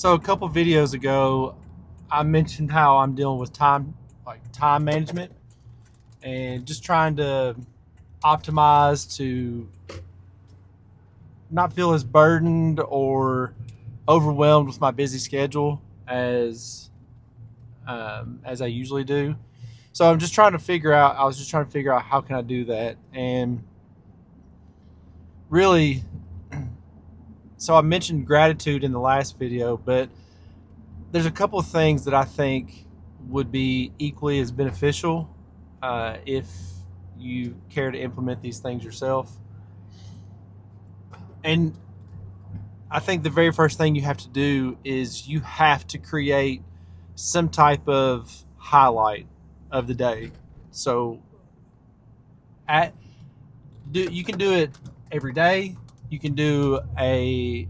So a couple videos ago, I mentioned how I'm dealing with time management, and just trying to optimize to not feel as burdened or overwhelmed with my busy schedule as I usually do. So I'm just trying to figure out. I was just trying to figure out how can I do that, and really, so I mentioned gratitude in the last video, but there's a couple of things that I think would be equally as beneficial if you care to implement these things yourself. And I think the very first thing you have to do is you have to create some type of highlight of the day. So at you can do it every day. You can do a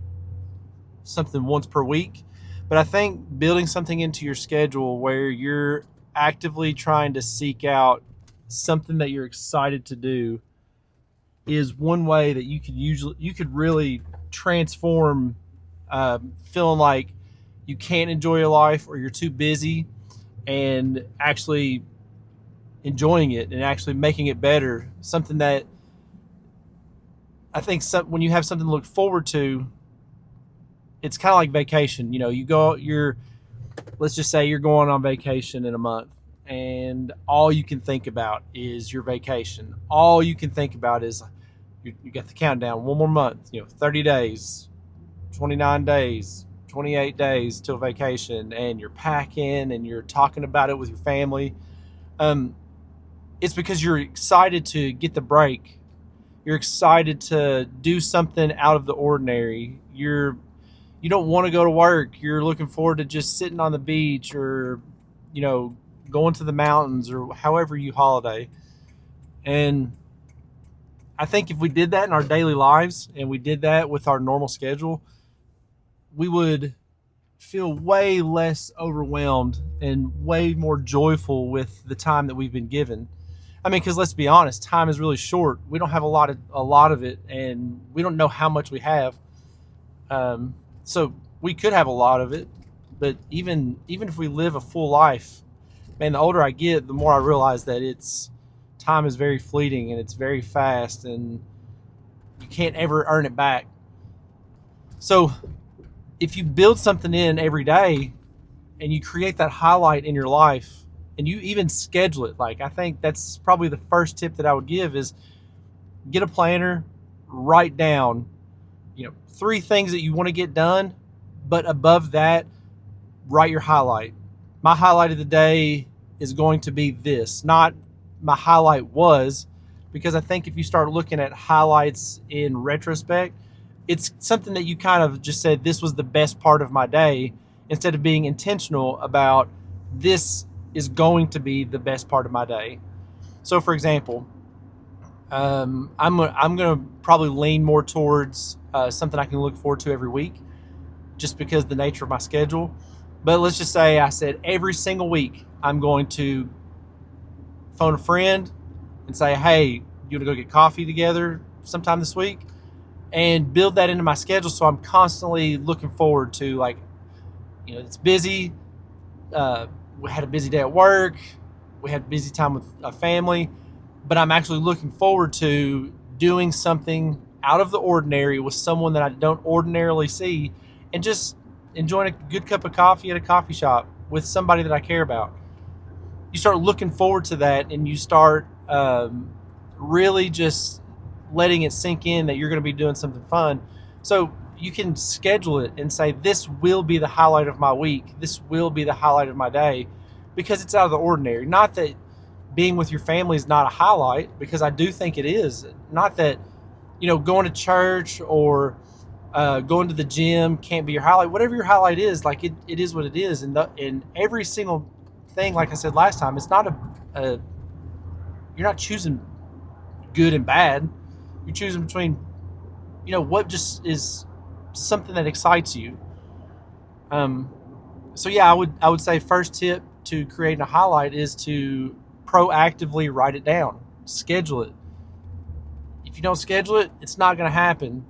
something once per week. But I think building something into your schedule where you're actively trying to seek out something that you're excited to do is one way that you could really transform feeling like you can't enjoy your life or you're too busy, and actually enjoying it and actually making it better. Something that I think when you have something to look forward to, it's kind of like vacation. Let's just say you're going on vacation in a month, and all you can think about is your vacation. All you can think about is you got the countdown, one more month, 30 days, 29 days, 28 days till vacation, and you're packing and you're talking about it with your family. It's because you're excited to get the break. You're excited to do something out of the ordinary. You don't want to go to work. You're looking forward to just sitting on the beach, or you know going to the mountains, or however you holiday. And I think if we did that in our daily lives and we did that with our normal schedule, we would feel way less overwhelmed and way more joyful with the time that we've been given. I mean, because let's be honest, time is really short. We don't have a lot of it, and we don't know how much we have. So we could have a lot of it, but even if we live a full life, man, the older I get, the more I realize that it's time is very fleeting and it's very fast, and you can't ever earn it back. So if you build something in every day and you create that highlight in your life, and you even schedule it, like, I think that's probably the first tip that I would give is get a planner, write down, three things that you want to get done, but above that, write your highlight. My highlight of the day is going to be this, not my highlight was, because I think if you start looking at highlights in retrospect, it's something that you kind of just said, this was the best part of my day, instead of being intentional about this is going to be the best part of my day. So, for example, I'm gonna probably lean more towards something I can look forward to every week, just because of the nature of my schedule. But let's just say I said every single week I'm going to phone a friend and say, "Hey, you want to go get coffee together sometime this week?" And build that into my schedule, so I'm constantly looking forward to, like, it's busy. We had a busy day at work. We had a busy time with a family, but I'm actually looking forward to doing something out of the ordinary with someone that I don't ordinarily see, and just enjoying a good cup of coffee at a coffee shop with somebody that I care about. You start looking forward to that, and you start really just letting it sink in that you're going to be doing something fun. So you can schedule it and say, this will be the highlight of my week. This will be the highlight of my day, because it's out of the ordinary. Not that being with your family is not a highlight, because I do think it is. Not that, going to church or going to the gym can't be your highlight. Whatever your highlight is, like, it is what it is. And every single thing, like I said last time, it's not you're not choosing good and bad. You're choosing between, what just is something that excites you. So yeah, I would say first tip to creating a highlight is to proactively write it down, schedule it. If you don't schedule it, it's not going to happen.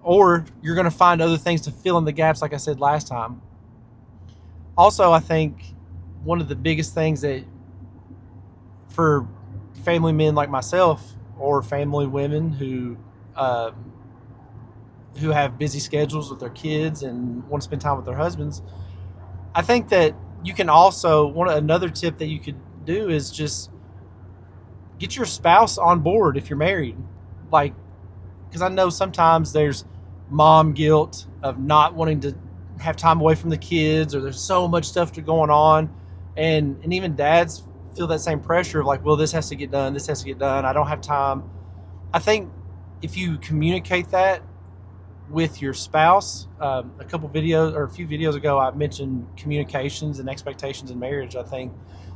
or you're going to find other things to fill in the gaps, like I said last time. Also, I think one of the biggest things that for family men like myself or family women uh, who have busy schedules with their kids and want to spend time with their husbands, I think that you can also another tip that you could do is just get your spouse on board if you're married. Like, because I know sometimes there's mom guilt of not wanting to have time away from the kids, or there's so much stuff going on, and even dads feel that same pressure of like, well, this has to get done, this has to get done, I don't have time. I think if you communicate that with your spouse, a few videos ago, I mentioned communications and expectations in marriage. I think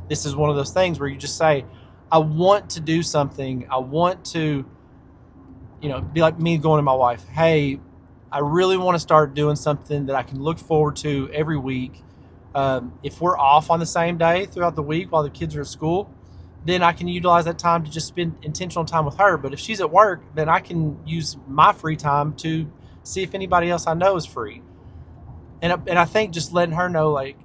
this is one of those things where you just say, I want to do something. I want to, be like me going to my wife, hey, I really want to start doing something that I can look forward to every week. If we're off on the same day throughout the week while the kids are at school, then I can utilize that time to just spend intentional time with her. But if she's at work, then I can use my free time to see if anybody else I know is free. And I think just letting her know, like,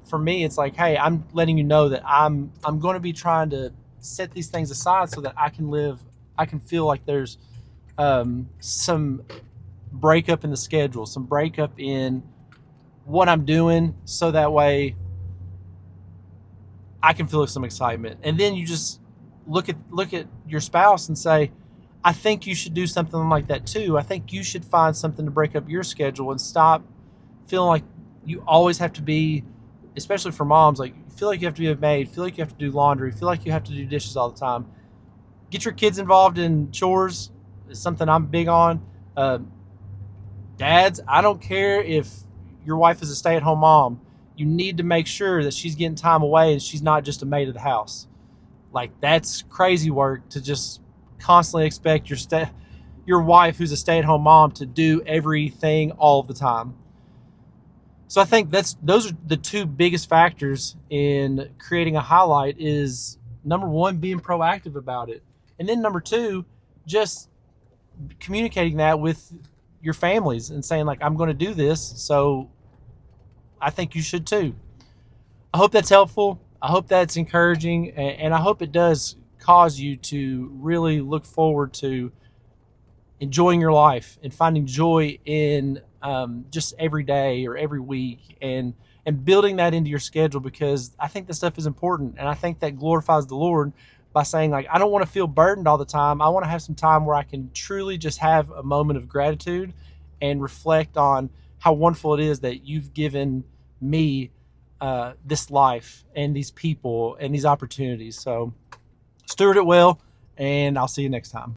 for me, it's like, hey, I'm letting you know that I'm going to be trying to set these things aside so that I can feel like there's some breakup in the schedule, some breakup in what I'm doing, so that way I can feel some excitement. And then you just look at your spouse and say, I think you should do something like that too. I think you should find something to break up your schedule and stop feeling like you always have to be, especially for moms, like feel like you have to be a maid, feel like you have to do laundry, feel like you have to do dishes all the time. Get your kids involved in chores is something I'm big on. Dads, I don't care if your wife is a stay-at-home mom. You need to make sure that she's getting time away and she's not just a maid of the house. Like, that's crazy work to just constantly expect your wife, who's a stay-at-home mom, to do everything all the time. So I think those are the two biggest factors in creating a highlight. Is number one, being proactive about it, and then number two, just communicating that with your families and saying, like, I'm going to do this, so I think you should too. I hope that's helpful. I hope that's encouraging, and I hope it does cause you to really look forward to enjoying your life and finding joy in just every day or every week, and building that into your schedule, because I think this stuff is important, and I think that glorifies the Lord by saying, like, I don't want to feel burdened all the time. I want to have some time where I can truly just have a moment of gratitude and reflect on how wonderful it is that you've given me this life and these people and these opportunities. So steward it well, and I'll see you next time.